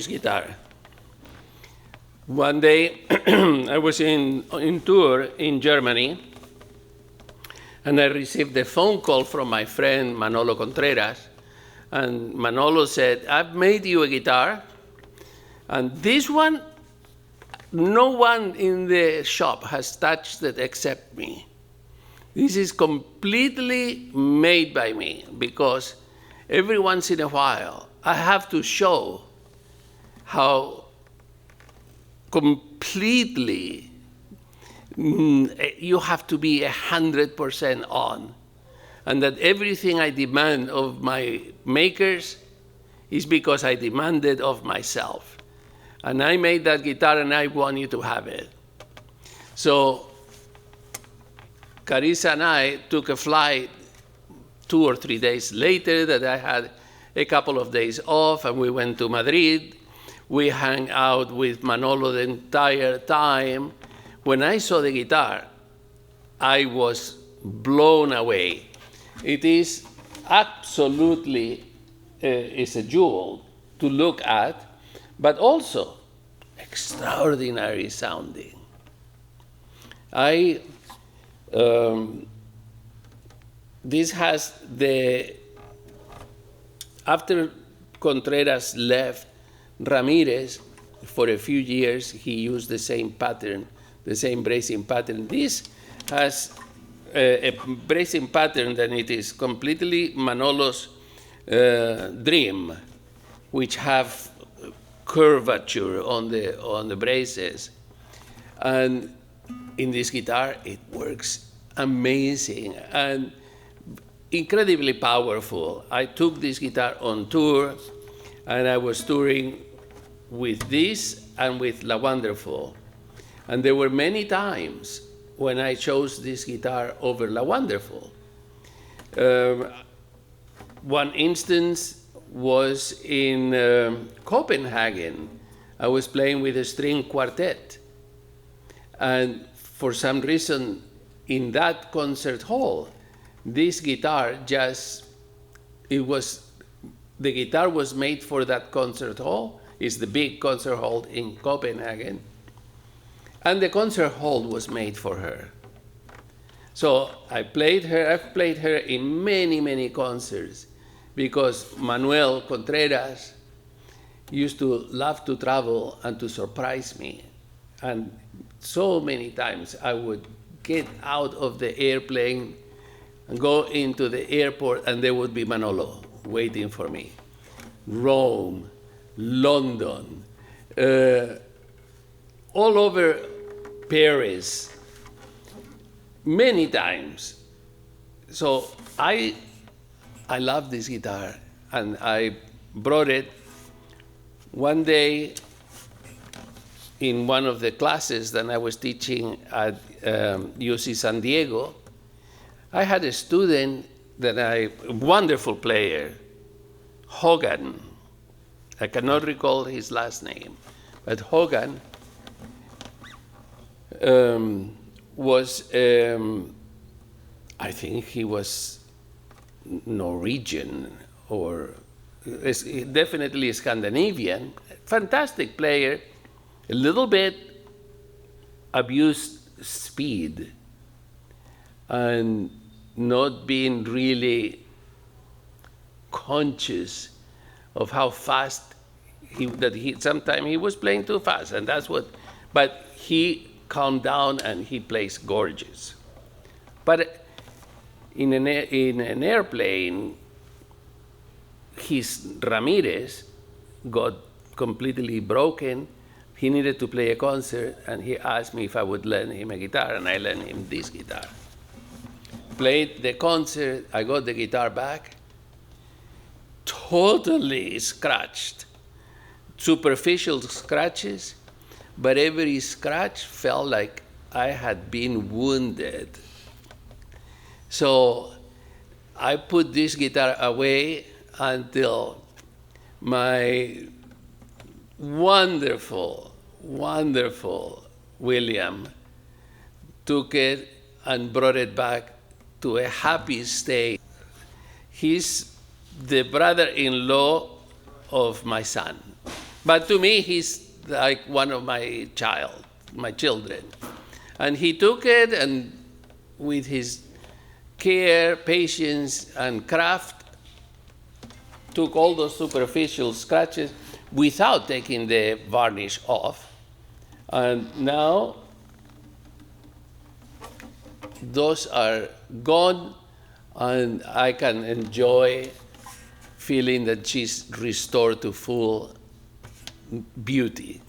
this guitar. One day, I was in tour in Germany, and I received a phone call from my friend Manuel Contreras. And Manolo said, I've made you a guitar, and this one, no one in the shop has touched it except me. This is completely made by me, because every once in a while, I have to show how completely you have to be 100% on, and that everything I demand of my makers is because I demanded of myself. And I made that guitar, and I want you to have it. So Carissa and I took a flight 2 or 3 days later that I had a couple of days off, and we went to Madrid. We hung out with Manolo the entire time. When I saw the guitar, I was blown away. It is absolutely is a jewel to look at, but also extraordinary sounding. This has after Contreras left, Ramirez, for a few years, he used the same pattern, the same bracing pattern. This has a bracing pattern that it is completely Manolo's dream, which have curvature on the braces. And in this guitar, it works amazing and incredibly powerful. I took this guitar on tour, and I was touring with this and with La Wonderful. And there were many times when I chose this guitar over La Wonderful. One instance was in Copenhagen. I was playing with a string quartet. And for some reason, in that concert hall, this guitar the guitar was made for that concert hall. It's the big concert hall in Copenhagen. And the concert hall was made for her. So I've played her in many, many concerts, because Manuel Contreras used to love to travel and to surprise me. And so many times I would get out of the airplane and go into the airport, and there would be Manolo waiting for me. Rome, London, all over Paris, many times. So I love this guitar, and I brought it one day in one of the classes that I was teaching at UC San Diego. I had a student a wonderful player, Hogan. I cannot recall his last name, but Hogan was, I think he was Norwegian, or definitely Scandinavian, fantastic player, a little bit abused speed and not being really conscious of how fast sometimes he was playing too fast, and but he calmed down and he plays gorgeous. But in an airplane, his Ramirez got completely broken. He needed to play a concert, and he asked me if I would lend him a guitar, and I lent him this guitar. Played the concert, I got the guitar back, totally scratched. Superficial scratches, but every scratch felt like I had been wounded. So I put this guitar away until my wonderful, wonderful William took it and brought it back to a happy state. He's the brother-in-law of my son. But to me, he's like one of my children. And he took it and with his care, patience, and craft, took all those superficial scratches without taking the varnish off. And now those are gone, and I can enjoy feeling that she's restored to full beauty.